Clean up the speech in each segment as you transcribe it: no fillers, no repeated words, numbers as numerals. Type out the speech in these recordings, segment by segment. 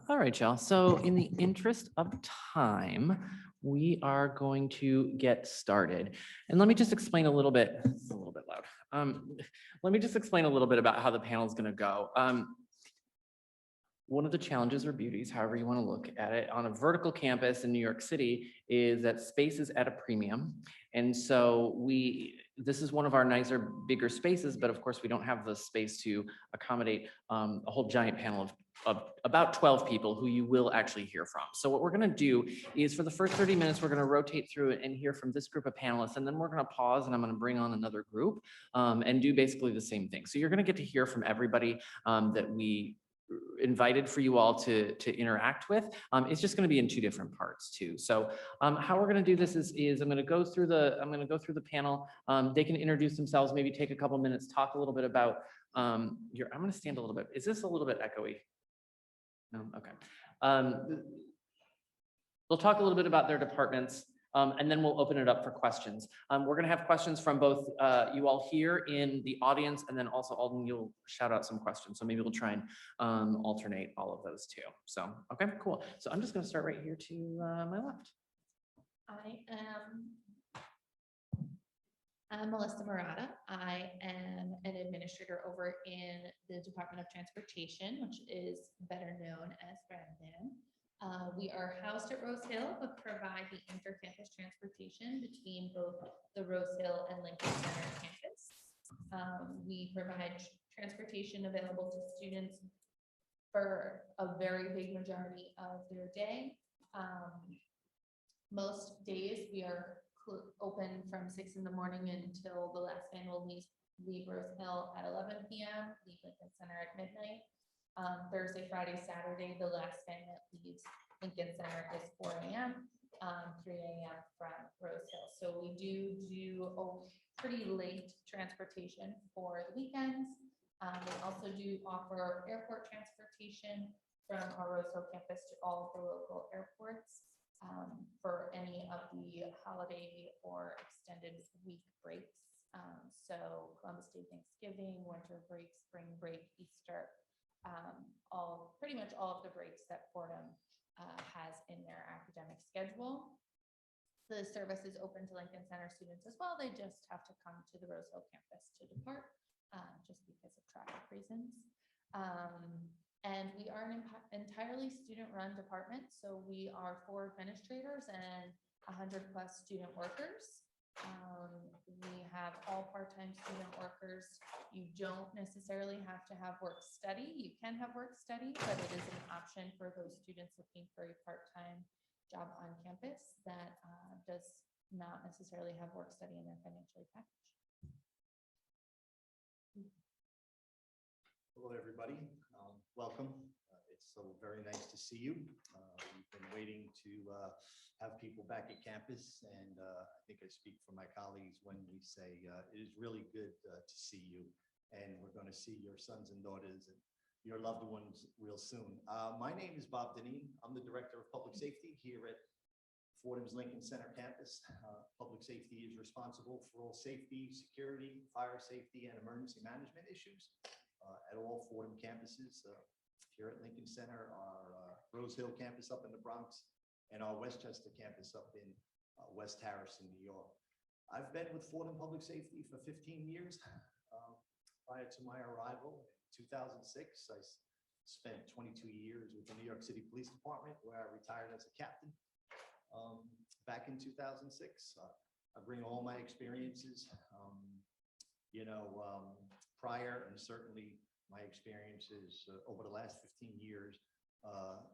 All right, y'all. So in the interest of time, we are going to get started. And let me just explain a little bit, it's a little bit loud. Let me just explain a little bit about how the panel is going to go. One of the challenges or beauties, however you want to look at it, on a vertical campus in New York City is that space is at a premium. And so this is one of our nicer, bigger spaces, but of course we don't have the space to accommodate a whole giant panel of about 12 people who you will actually hear from. So what we're going to do is for the first 30 minutes, we're going to rotate through it and hear from this group of panelists, and then we're going to pause and I'm going to bring on another group and do basically the same thing. So you're going to get to hear from everybody that we invited for you all to interact with. It's just going to be in two different parts too. So how we're going to do this is I'm going to go through the panel. They can introduce themselves, maybe take a couple minutes, talk a little bit about I'm going to stand a little bit. Is this a little bit echoey? No, okay. They'll talk a little bit about their departments. And then we'll open it up for questions. We're going to have questions from both you all here in the audience, and then also Alden, you'll shout out some questions. So maybe we'll try and alternate all of those too. So, okay, cool. So I'm just going to start right here to my left. I'm Melissa Murata. I am an administrator over in the Department of Transportation, which is better known as Brandon. We are housed at Rose Hill, but provide the inter-campus transportation between both the Rose Hill and Lincoln Center campus. We provide transportation available to students for a very big majority of their day. Most days we are open from 6 in the morning until the last van will leave Rose Hill at 11 p.m., leave Lincoln Center at midnight. Thursday, Friday, Saturday, the last van that leaves Lincoln Center is 4 a.m., 3 a.m. from Rose Hill. So we do a pretty late transportation for the weekends. We also do offer airport transportation from our Rose Hill campus to all of the local airports for any of the holiday or extended week breaks. So Columbus Day, Thanksgiving, winter break, spring break, Easter, pretty much all of the breaks that Fordham has in their academic schedule. The service is open to Lincoln Center students as well. They just have to come to the Rose Hill campus to depart, just because of traffic reasons. And we are an entirely student-run department. So we are 4 administrators and 100+ student workers. We have all part-time student workers. You don't necessarily have to have work study. You can have work study, but it is an option for those students looking for a part-time job on campus that does not necessarily have work study in their financial aid package. Hello, everybody. Welcome. It's so very nice to see you. We've been waiting to have people back at campus, and I think I speak for my colleagues when we say it is really good to see you, and we're going to see your sons and daughters and your loved ones real soon. My name is Bob Deneen. I'm the Director of Public Safety here at Fordham's Lincoln Center campus. Public safety is responsible for all safety, security, fire safety, and emergency management issues at all Fordham campuses. Here at Lincoln Center, our Rose Hill campus up in the Bronx, and our Westchester campus up in West Harrison, New York. I've been with Fordham Public Safety for 15 years. Prior to my arrival in 2006, I spent 22 years with the New York City Police Department, where I retired as a captain back in 2006. I bring all my experiences, prior, and certainly my experiences over the last 15 years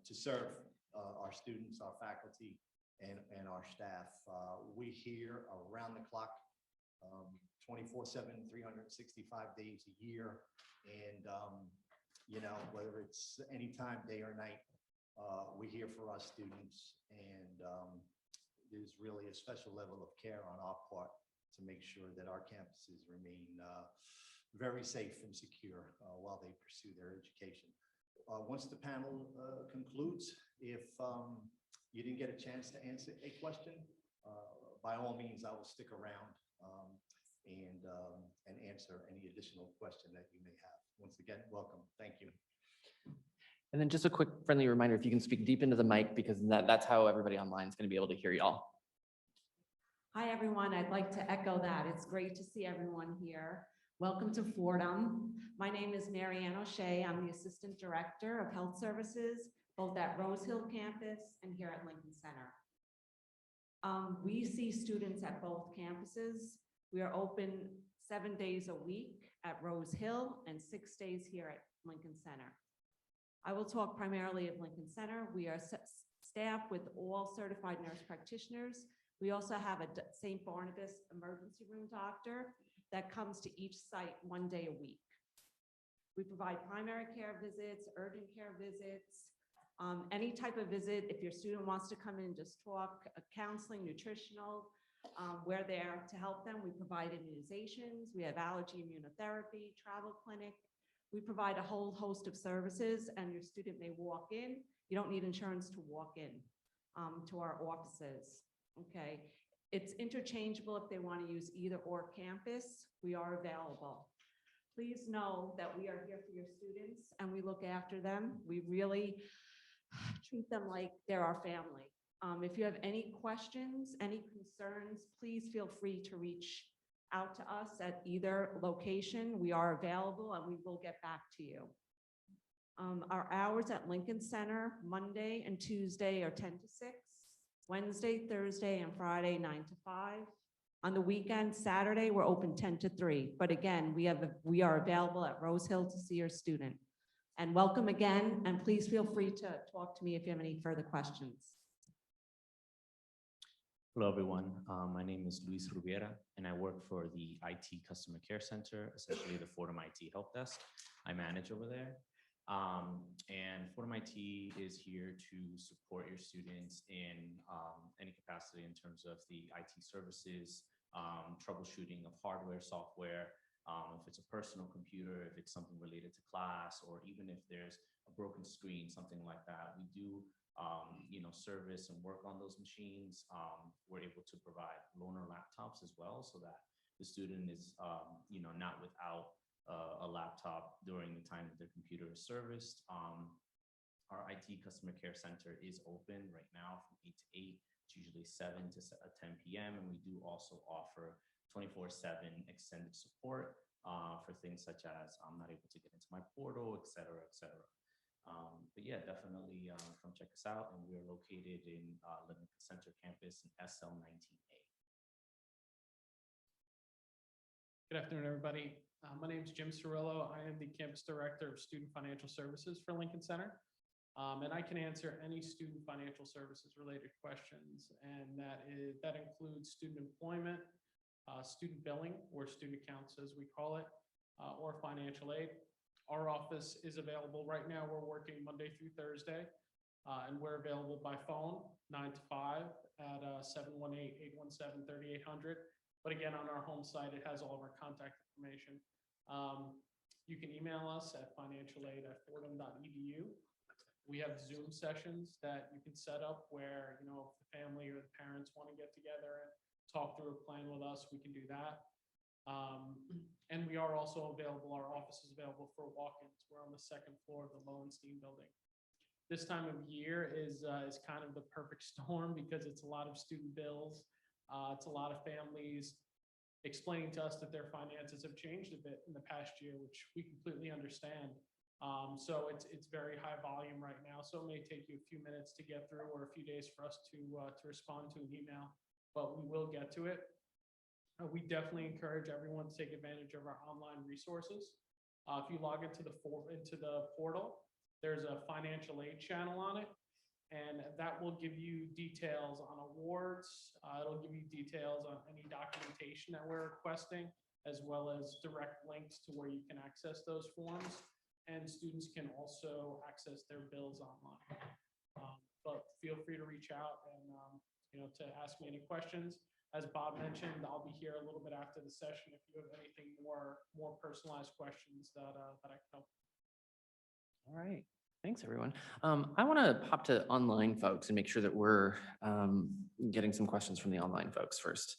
to serve our students, our faculty, and our staff. We here around the clock, 24/7, 365 days a year. And, whether it's anytime, day or night, we're here for our students. And there's really a special level of care on our part to make sure that our campuses remain very safe and secure while they pursue their education. Once the panel concludes, if you didn't get a chance to answer a question, by all means, I will stick around and answer any additional question that you may have. Once again, welcome. Thank you. And then just a quick friendly reminder, if you can speak deep into the mic, because that's how everybody online is going to be able to hear y'all. Hi, everyone. I'd like to echo that. It's great to see everyone here. Welcome to Fordham. My name is Mary Ann O'Shea. I'm the Assistant Director of Health Services, both at Rose Hill campus and here at Lincoln Center. We see students at both campuses. We are open 7 days a week at Rose Hill and 6 days here at Lincoln Center. I will talk primarily of Lincoln Center. We are staffed with all certified nurse practitioners. We also have a St. Barnabas emergency room doctor that comes to each site 1 day a week. We provide primary care visits, urgent care visits, any type of visit. If your student wants to come in and just talk, counseling, nutritional, we're there to help them. We provide immunizations. We have allergy immunotherapy, travel clinic. We provide a whole host of services, and your student may walk in. You don't need insurance to walk in to our offices. Okay, it's interchangeable if they want to use either or campus. We are available. Please know that we are here for your students and we look after them. We really treat them like they're our family. If you have any questions, any concerns, please feel free to reach out to us at either location. We are available and we will get back to you. Our hours at Lincoln Center, Monday and Tuesday are 10 to 6, Wednesday, Thursday, and Friday, 9 to 5. On the weekend, Saturday, we're open 10 to 3. But again, we are available at Rose Hill to see your student. And welcome again, and please feel free to talk to me if you have any further questions. Hello, everyone. My name is Luis Rubiera, and I work for the IT Customer Care Center, essentially the Fordham IT Help Desk. I manage over there. And Fordham IT is here to support your students in any capacity in terms of the IT services, troubleshooting of hardware, software, if it's a personal computer, if it's something related to class, or even if there's a broken screen, something like that. We do service and work on those machines. We're able to provide loaner laptops as well, so that the student is not without a laptop during the time that their computer is serviced. Our IT Customer Care Center is open right now from 8 to 8. It's usually 7 to 10 p.m. And we do also offer 24/7 extended support for things such as I'm not able to get into my portal, et cetera, et cetera. But yeah, definitely come check us out. And we're located in Lincoln Center campus in SL 19A. Good afternoon, everybody. My name is Jim Cirillo. I am the Campus Director of Student Financial Services for Lincoln Center. And I can answer any student financial services related questions. And that includes student employment, student billing, or student accounts as we call it, or financial aid. Our office is available right now. We're working Monday through Thursday, and we're available by phone 9 to 5 at 718-817-3800. But again, on our home site, it has all of our contact information. You can email us at financialaid@fordham.edu. We have Zoom sessions that you can set up where, if the family or the parents want to get together and talk through a plan with us, we can do that. And we are also available, our office is available for walk-ins. We're on the second floor of the Lowenstein building. This time of year is kind of the perfect storm because it's a lot of student bills. It's a lot of families explaining to us that their finances have changed a bit in the past year, which we completely understand. So it's very high volume right now. So it may take you a few minutes to get through or a few days for us to respond to an email, but we will get to it. We definitely encourage everyone to take advantage of our online resources. If you log into the portal, there's a financial aid channel on it, and that will give you details on awards. It'll give you details on any documentation that we're requesting, as well as direct links to where you can access those forms. And students can also access their bills online. But feel free to reach out and to ask me any questions. As Bob mentioned, I'll be here a little bit after the session if you have anything more personalized questions that I can help. All right. Thanks, everyone. I want to pop to online folks and make sure that we're getting some questions from the online folks first.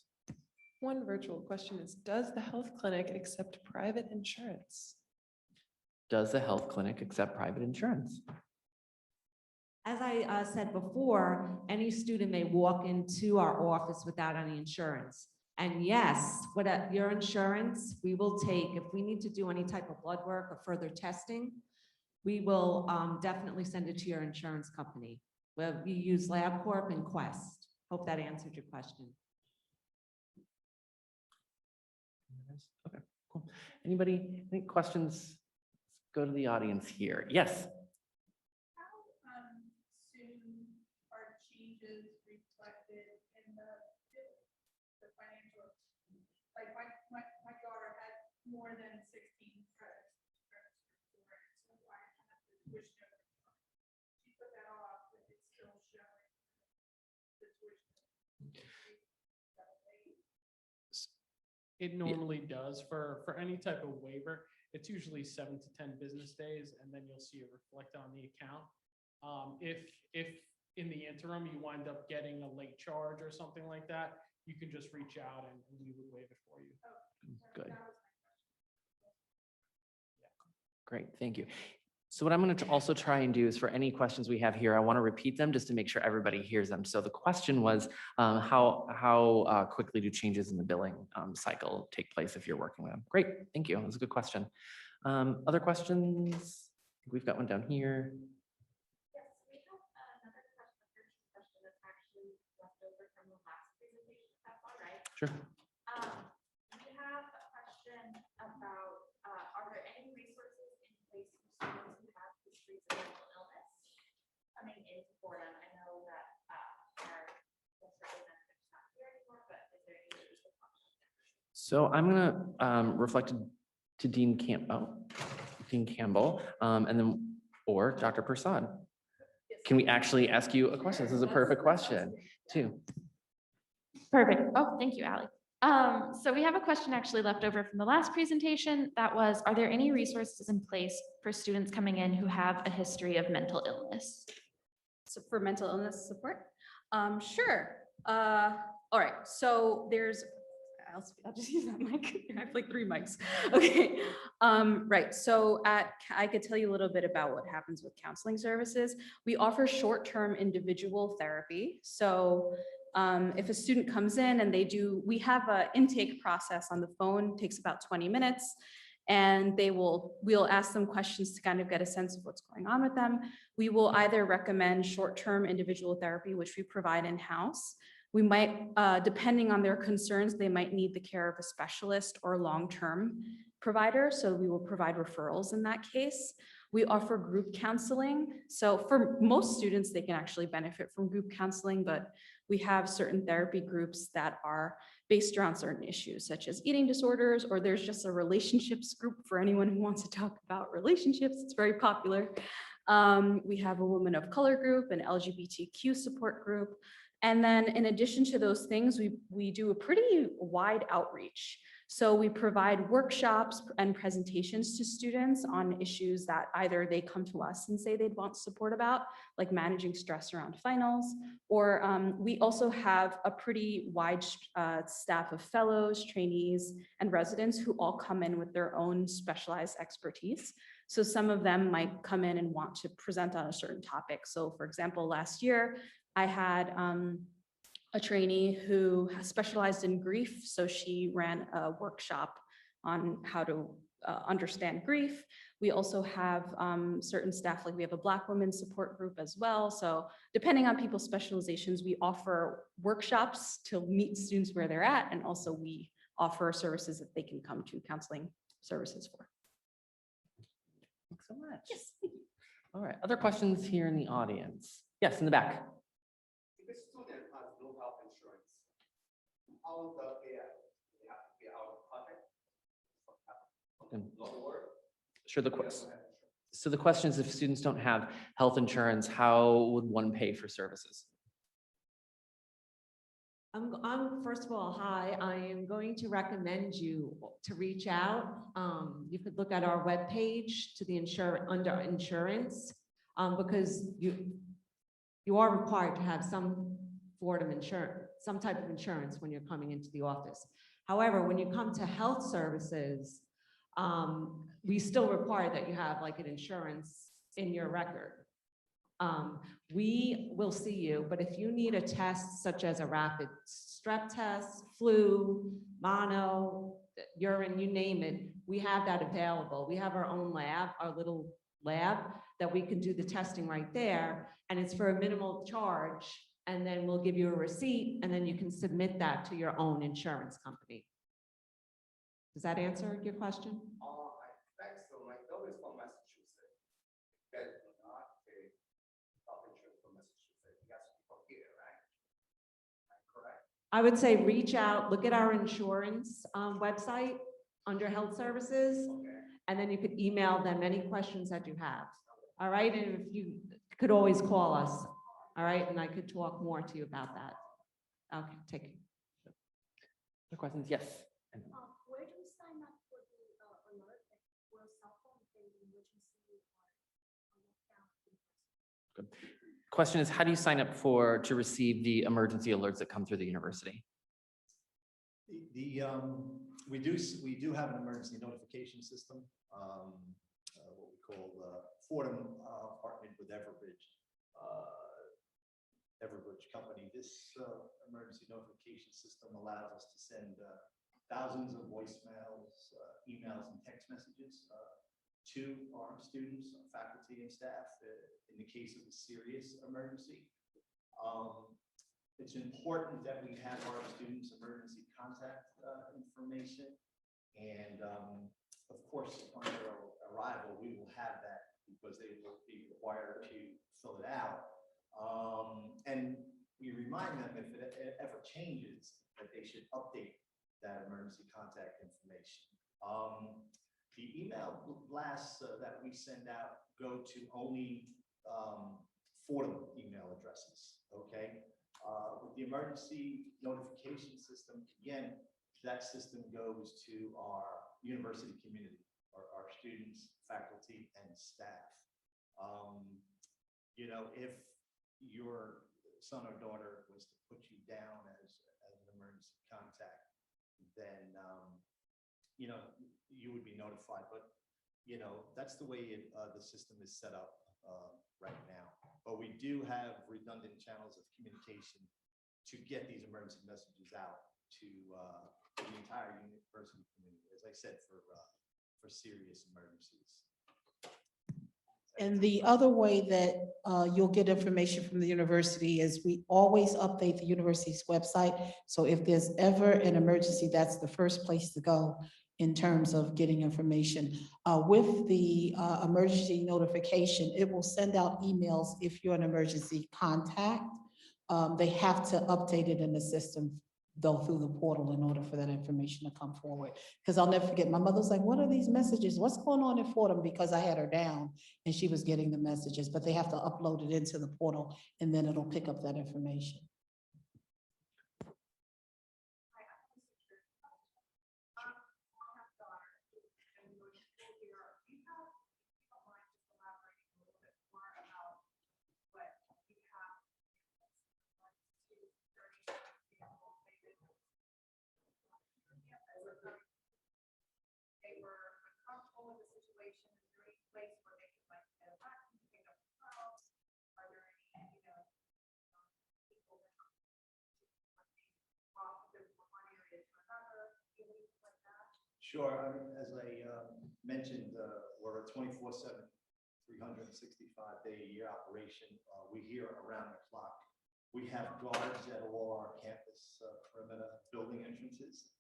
One virtual question is, does the health clinic accept private insurance? Does the health clinic accept private insurance? As I said before, any student may walk into our office without any insurance. And yes, without your insurance, we will take, if we need to do any type of blood work or further testing, we will definitely send it to your insurance company. We use LabCorp and Quest. Hope that answered your question. Okay, cool. Anybody, any questions? Let's go to the audience here. Yes. How soon are changes reflected in the financial? Like my daughter had more than 16 credits. So I have to tuition over. She put that off, but it's still showing the tuition. It normally does for any type of waiver. It's usually 7 to 10 business days, and then you'll see it reflect on the account. If in the interim you wind up getting a late charge or something like that, you can just reach out and we would waive it for you. Good. Great, thank you. So what I'm going to also try and do is for any questions we have here, I want to repeat them just to make sure everybody hears them. So the question was, how quickly do changes in the billing cycle take place if you're working with them? Great, thank you. That's a good question. Other questions? I think we've got one down here. Yes, we have another question that's actually left over from the last presentation, if that's all right. Sure. We have a question about, are there any resources in place for students who have histories of mental illness coming into Fordham? I know that our representative is not here anymore, but is there any way we could talk about that? So I'm going to reflect to Dean Campbell, and then, or Dr. Prasad. Can we actually ask you a question? This is a perfect question, too. Perfect. Oh, thank you, Ally. So we have a question actually left over from the last presentation. That was, are there any resources in place for students coming in who have a history of mental illness? So for mental illness support? Sure. All right, so there's, I'll just use that mic. I have like 3 mics. Okay. Right. So I could tell you a little bit about what happens with counseling services. We offer short-term individual therapy. So if a student comes in and we have an intake process on the phone, takes about 20 minutes, and we'll ask them questions to kind of get a sense of what's going on with them. We will either recommend short-term individual therapy, which we provide in-house. We might, depending on their concerns, they might need the care of a specialist or long-term provider. So we will provide referrals in that case. We offer group counseling. So for most students, they can actually benefit from group counseling, but we have certain therapy groups that are based around certain issues, such as eating disorders, or there's just a relationships group for anyone who wants to talk about relationships. It's very popular. We have a women of color group, an LGBTQ support group. And then in addition to those things, we do a pretty wide outreach. So we provide workshops and presentations to students on issues that either they come to us and say they'd want support about, like managing stress around finals, or we also have a pretty wide staff of fellows, trainees, and residents who all come in with their own specialized expertise. So some of them might come in and want to present on a certain topic. So for example, last year, I had a trainee who specialized in grief. So she ran a workshop on how to understand grief. We also have certain staff, like we have a Black women support group as well. So depending on people's specializations, we offer workshops to meet students where they're at. And also we offer services that they can come to, counseling services for. Thanks so much. Yes. All right, other questions here in the audience? Yes, in the back. If a student has no health insurance, how does they have to be out of pocket? Sure. So the question is, if students don't have health insurance, how would one pay for services? First of all, hi, I am going to recommend you to reach out. You could look at our webpage to the under insurance, because you are required to have some Fordham insurance, some type of insurance when you're coming into the office. However, when you come to health services, we still require that you have like an insurance in your record. We will see you, but if you need a test such as a rapid strep test, flu, mono, urine, you name it, we have that available. We have our own lab, our little lab, that we can do the testing right there, and it's for a minimal charge, and then we'll give you a receipt, and then you can submit that to your own insurance company. Does that answer your question? I think so. My daughter is from Massachusetts. You guys do not pay health insurance from Massachusetts. You guys are from here, right? Am I correct? I would say reach out, look at our insurance website under health services, Okay. and then you could email them any questions that you have. All right, and if you could always call us, all right, and I could talk more to you about that. Okay, take it. Other questions? Yes. Where do we sign up for the alert, like, will cell phone pay the emergency or Question is, how do you sign up to receive the emergency alerts that come through the university? We do have an emergency notification system, what we call Fordham, partnered with Everbridge. Everbridge company. This emergency notification system allows us to send thousands of voicemails, emails, and text messages to our students, faculty, and staff in the case of a serious emergency. It's important that we have our students' emergency contact information. And of course, upon their arrival, we will have that because they will be required to fill it out. And we remind them if it ever changes, that they should update that emergency contact information. The email blasts that we send out go to only Fordham email addresses, okay? With the emergency notification system, again, that system goes to our university community, our students, faculty, and staff. You know, if your son or daughter was to put you down as an emergency contact, then, you know, you would be notified. But, you know, that's the way the system is set up right now. But we do have redundant channels of communication to get these emergency messages out to the entire university community, as I said, for serious emergencies. And the other way that you'll get information from the university is we always update the university's website. So if there's ever an emergency, that's the first place to go in terms of getting information. With the emergency notification, it will send out emails if you're an emergency contact. They have to update it in the system, though, through the portal in order for that information to come forward. Because I'll never forget, my mother's like, what are these messages? What's going on in Fordham? Because I had her down and she was getting the messages, but they have to upload it into the portal and then it'll pick up that information. They were uncomfortable with the situation, is there any place where they could like get a vacuum, pick up themselves? Are there any, you know, people that walk from one area to another, anything like that? Sure. As I mentioned, we're a 24/7, 365-day-a-year operation. We're here around the clock. We have guards at all our campus perimeter building entrances,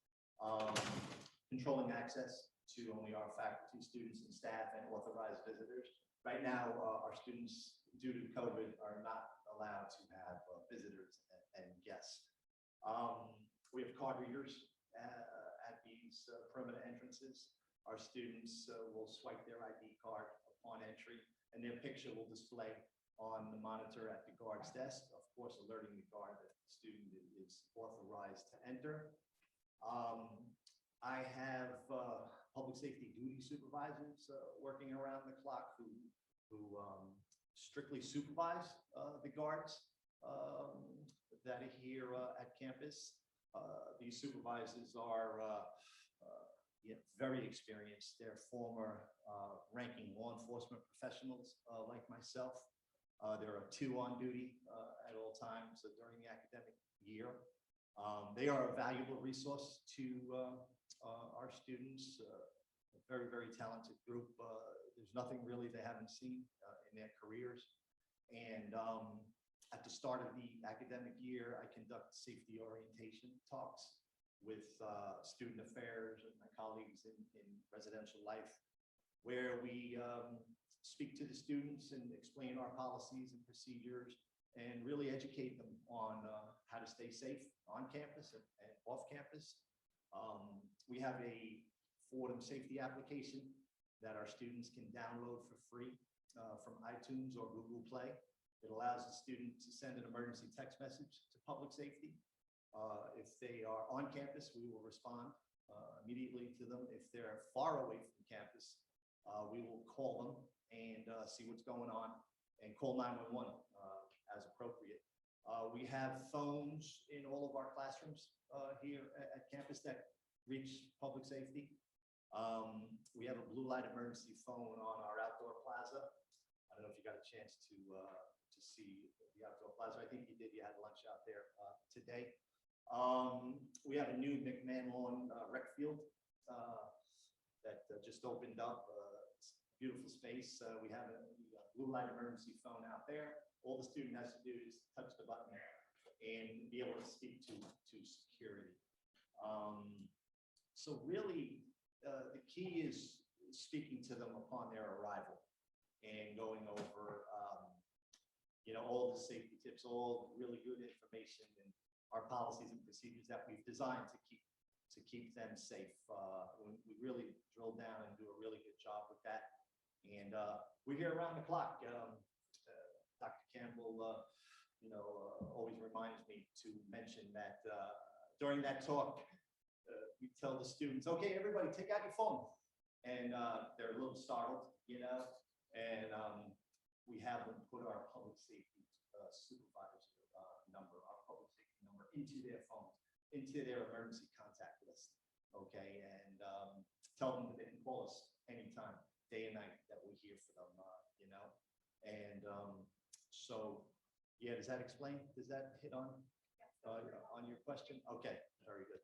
controlling access to only our faculty, students, and staff, and authorized visitors. Right now, our students, due to COVID, are not allowed to have visitors and guests. We have card readers at these perimeter entrances. Our students will swipe their ID card upon entry, and their picture will display on the monitor at the guard's desk, of course, alerting the guard that the student is authorized to enter. I have public safety duty supervisors working around the clock who strictly supervise the guards that are here at campus. These supervisors are very experienced. They're former ranking law enforcement professionals like myself. There are 2 on duty at all times during the academic year. They are a valuable resource to our students, a very, very talented group. There's nothing really they haven't seen in their careers. And at the start of the academic year, I conduct safety orientation talks with student affairs and my colleagues in residential life, where we speak to the students and explain our policies and procedures and really educate them on how to stay safe on campus and off campus. We have a Fordham safety application that our students can download for free from iTunes or Google Play. It allows the student to send an emergency text message to public safety. If they are on campus, we will respond immediately to them. If they're far away from campus, we will call them and see what's going on and call 911 as appropriate. We have phones in all of our classrooms here at campus that reach public safety. We have a blue light emergency phone on our outdoor plaza. I don't know if you got a chance to see the outdoor plaza. I think you did. You had lunch out there today. We have a new McMahon Lawn rec field that just opened up. It's a beautiful space. We have a blue light emergency phone out there. All the student has to do is touch the button and be able to speak to security. So really, the key is speaking to them upon their arrival and going over, all the safety tips, all really good information and our policies and procedures that we've designed to keep them safe. We really drill down and do a really good job with that. And we're here around the clock. Dr. Campbell, always reminds me to mention that during that talk, we tell the students, okay, everybody take out your phone. And they're a little startled, and we have them put our public safety supervisor number, our public safety number into their phones, into their emergency contact list, okay? And tell them that they can call us anytime, day and night, that we're here for them, And so, yeah, does that explain? Does that hit on your question? Okay, very good.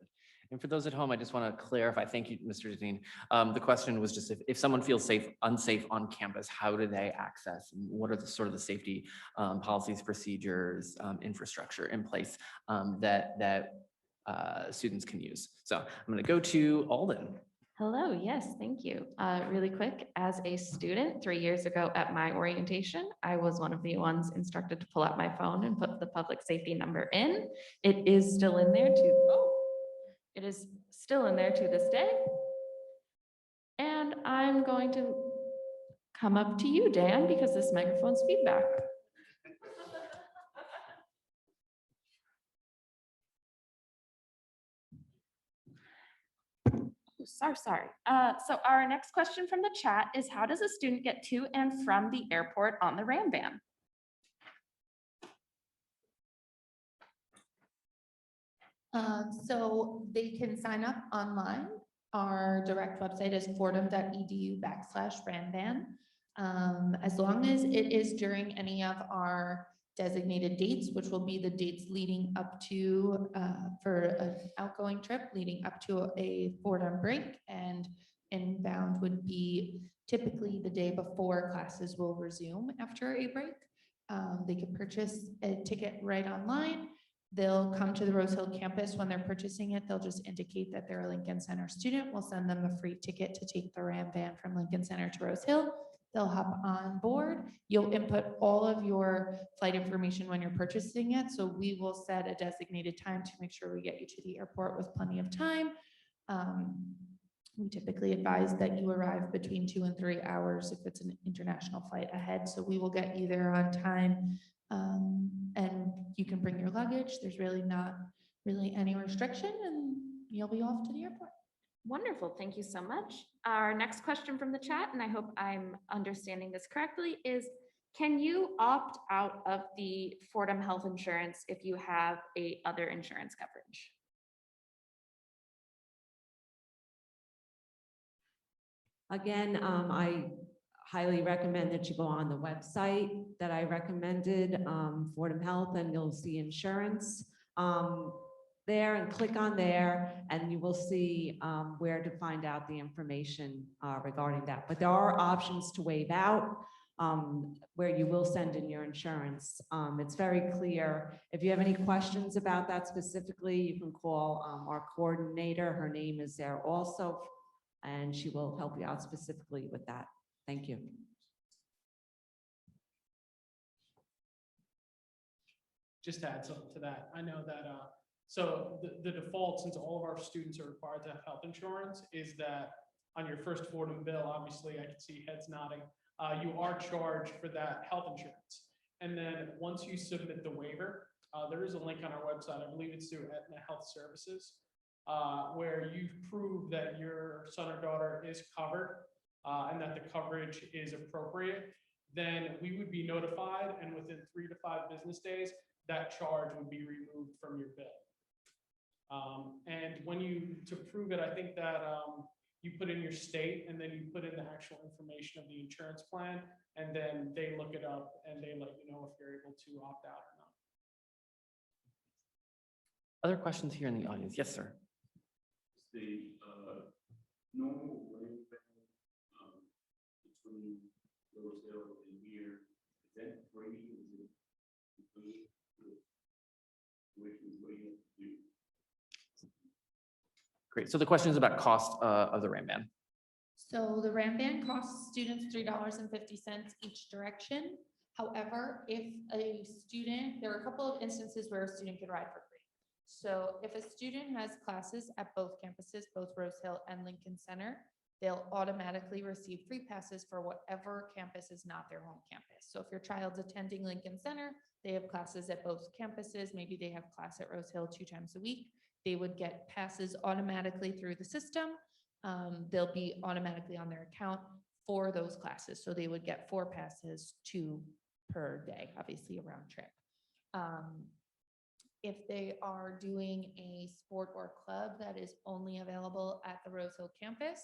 And for those at home, I just want to clarify, thank you, Mr. Dean. The question was just if someone feels unsafe on campus, how do they access? And what are the sort of the safety policies, procedures, infrastructure in place that students can use? So I'm going to go to Alden. Hello, yes, thank you. Really quick, as a student 3 years ago at my orientation, I was one of the ones instructed to pull out my phone and put the public safety number in. It is still in there it is still in there to this day. And I'm going to come up to you, Dan, because this microphone's feedback. Sorry. So our next question from the chat is, how does a student get to and from the airport on the Ram van? So they can sign up online. Our direct website is fordham.edu/RamVan. As long as it is during any of our designated dates, which will be the dates leading up to, for an outgoing trip, leading up to a Fordham break, and inbound would be typically the day before classes will resume after a break. They can purchase a ticket right online. They'll come to the Rose Hill campus. When they're purchasing it, they'll just indicate that they're a Lincoln Center student. We'll send them a free ticket to take the Ram van from Lincoln Center to Rose Hill. They'll hop on board. You'll input all of your flight information when you're purchasing it. So we will set a designated time to make sure we get you to the airport with plenty of time. We typically advise that you arrive between 2 and 3 hours if it's an international flight ahead. So we will get you there on time. And you can bring your luggage. There's really not any restriction, and you'll be off to the airport. Wonderful, thank you so much. Our next question from the chat, and I hope I'm understanding this correctly, is can you opt out of the Fordham health insurance if you have other insurance coverage? Again, highly recommend that you go on the website that I recommended, Fordham Health, and you'll see insurance there, and click on there, and you will see where to find out the information regarding that. But there are options to waive out where you will send in your insurance. It's very clear. If you have any questions about that specifically, you can call our coordinator. Her name is there also, and she will help you out specifically with that. Thank you. Just to add something to that, I know that, so the default, since all of our students are required to have health insurance, is that on your first Fordham bill, obviously, I can see heads nodding, you are charged for that health insurance. And then once you submit the waiver, there is a link on our website, I believe it's through Aetna Health Services, where you prove that your son or daughter is covered, and that the coverage is appropriate, then we would be notified, and within 3 to 5 business days, that charge would be removed from your bill. And when to prove it, I think that you put in your state, and then you put in the actual information of the insurance plan, and then they look it up and they let you know if you're able to opt out or not. Other questions here in the audience? Yes, sir. The normal rate between Rosedale and here, is that free? Is it included with tuition? What do you have to do? Great. So the question is about cost of the Ram Band. So the Ramban costs students $3.50 each direction. However, if a student, there are a couple of instances where a student could ride for free. So if a student has classes at both campuses, both Rose Hill and Lincoln Center, they'll automatically receive free passes for whatever campus is not their home campus. So if your child's attending Lincoln Center, they have classes at both campuses, maybe they have class at Rose Hill 2 times a week, they would get passes automatically through the system. They'll be automatically on their account for those classes. So they would get 4 passes, 2 per day, obviously a round trip. If they are doing a sport or club that is only available at the Rose Hill campus,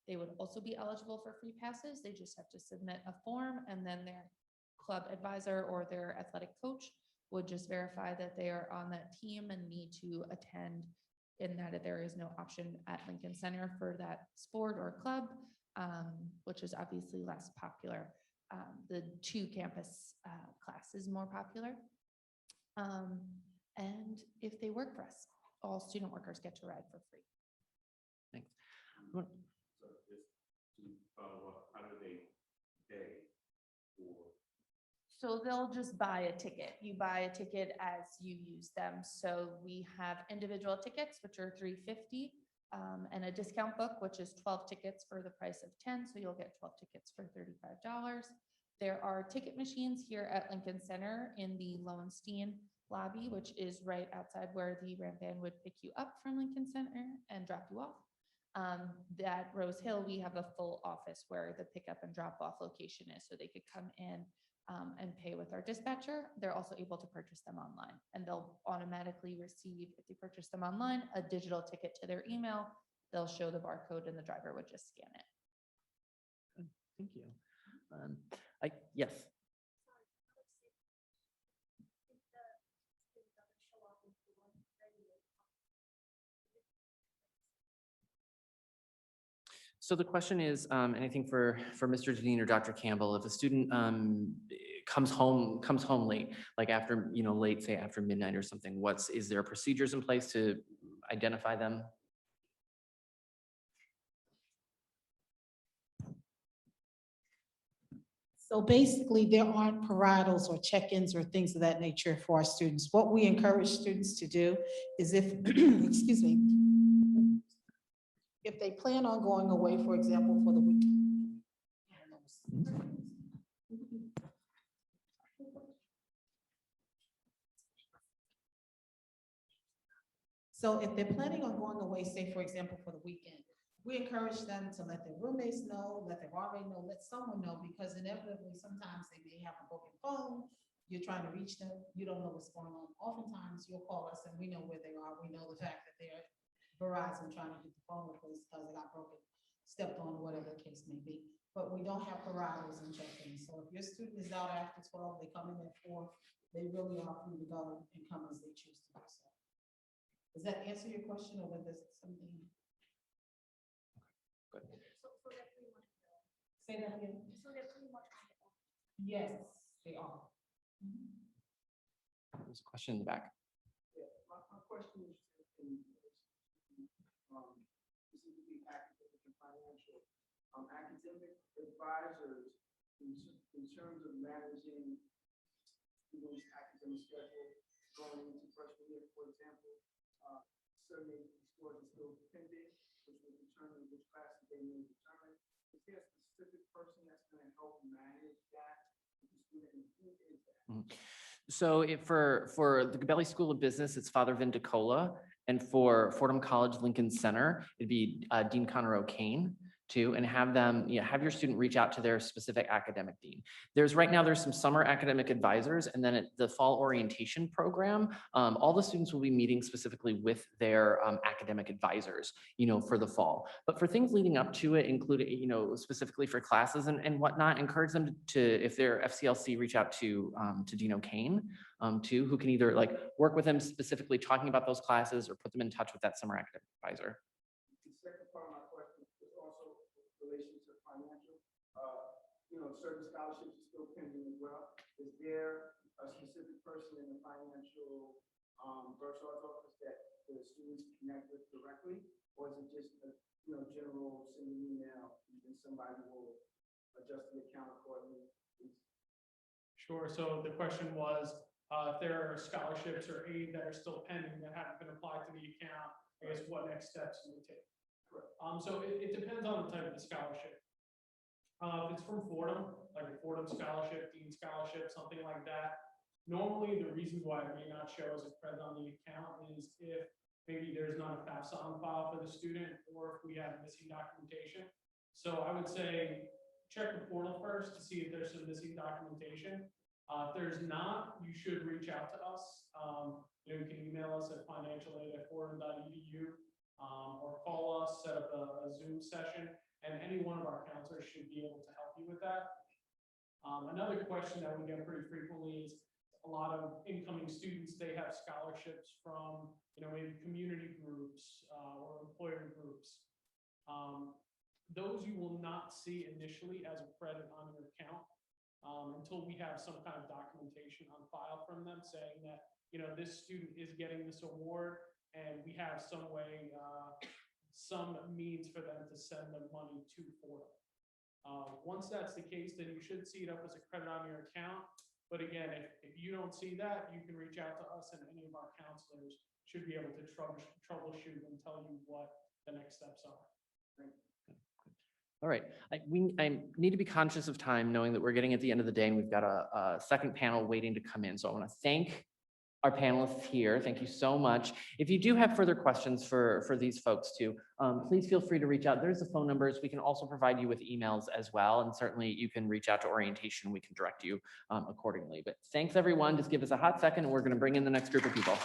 they would also be eligible for free passes. They just have to submit a form, and then their club advisor or their athletic coach would just verify that they are on that team and need to attend, and that there is no option at Lincoln Center for that sport or club, which is obviously less popular. The 2 campus class is more popular. And if they work for us, all student workers get to ride for free. Thanks. So just to follow up, how do they pay for? So they'll just buy a ticket. You buy a ticket as you use them. So we have individual tickets, which are $3.50, and a discount book, which is 12 tickets for the price of 10. So you'll get 12 tickets for $35. There are ticket machines here at Lincoln Center in the Lowenstein lobby, which is right outside where the Ram Band would pick you up from Lincoln Center and drop you off. At Rose Hill, we have a full office where the pickup and drop off location is, so they could come in and pay with our dispatcher. They're also able to purchase them online, and they'll automatically receive, if they purchase them online, a digital ticket to their email. They'll show the barcode and the driver would just scan it. Good. Thank you. Yes. So the question is, and I think for Mr. Deneen or Dr. Campbell, if a student comes home late, like after, late, say after midnight or something, is there procedures in place to identify them? So basically, there aren't parietals or check-ins or things of that nature for our students. What we encourage students to do is excuse me, if they plan on going away, for example, for the week. So if they're planning on going away, say, for example, for the weekend, we encourage them to let their roommates know, let their roommate know, let someone know, because inevitably, sometimes they may have a broken phone. You're trying to reach them, you don't know what's going on. Oftentimes, you'll call us and we know where they are. We know the fact that they're Verizon trying to get the phone replaced because it got broken, stepped on, whatever the case may be. but we don't have parameters and check-ins. So if your student is out after 12, they come in at 4, they really are free to go and come as they choose to do so. Does that answer your question, or was there something? Good. So they're pretty much, Say that again. so they're pretty much. Yes, they are. There's a question in the back. Yeah, my question is, specifically academic and financial, academic advisors in terms of managing students' academic schedule going into freshman year, for example, survey scores are still pending, which will determine which classes they may determine. Is there a specific person that's going to help manage that with the student, and who is that? So for the Gabelli School of Business, it's Father Vin DeCola. And for Fordham College Lincoln Center, it'd be Dean Connor O'Kane too, and have them, have your student reach out to their specific academic dean. Right now, there's some summer academic advisors, and then at the fall orientation program, all the students will be meeting specifically with their academic advisors, for the fall. But for things leading up to it, including, specifically for classes and whatnot, encourage them to, if they're FCLC, reach out to Dean O'Kane too, who can either work with them specifically talking about those classes or put them in touch with that summer academic advisor. The second part of my question is also in relation to financial. Certain scholarships are still pending as well. Is there a specific person in the financial bursar's office that the students connect with directly, or is it just a general send an email and somebody will adjust the account accordingly? Sure. So the question was, if there are scholarships or aid that are still pending that haven't been applied to the account, I guess what next steps you would take. So it depends on the type of the scholarship. If it's from Fordham, like a Fordham scholarship, Dean scholarship, something like that, normally the reasons why it may not show as a credit on the account is if maybe there's not a FAFSA on file for the student, or if we have missing documentation. So I would say check the portal first to see if there's some missing documentation. If there's not, you should reach out to us. You can email us at financialaid@fordham.edu, or call us, set up a Zoom session, and any one of our counselors should be able to help you with that. Another question that we get pretty frequently is a lot of incoming students, they have scholarships from, maybe community groups or employer groups. Those you will not see initially as a credit on your account until we have some kind of documentation on file from them saying that, this student is getting this award, and we have some way, some means for them to send the money to Fordham. Once that's the case, then you should see it up as a credit on your account. But again, if you don't see that, you can reach out to us, and any of our counselors should be able to troubleshoot and tell you what the next steps are. All right, I need to be conscious of time, knowing that we're getting at the end of the day and we've got a second panel waiting to come in. So I want to thank our panelists here. Thank you so much. If you do have further questions for these folks too, please feel free to reach out. There's the phone numbers. We can also provide you with emails as well. And certainly you can reach out to orientation. We can direct you accordingly. But thanks everyone. Just give us a hot second and we're going to bring in the next group of people.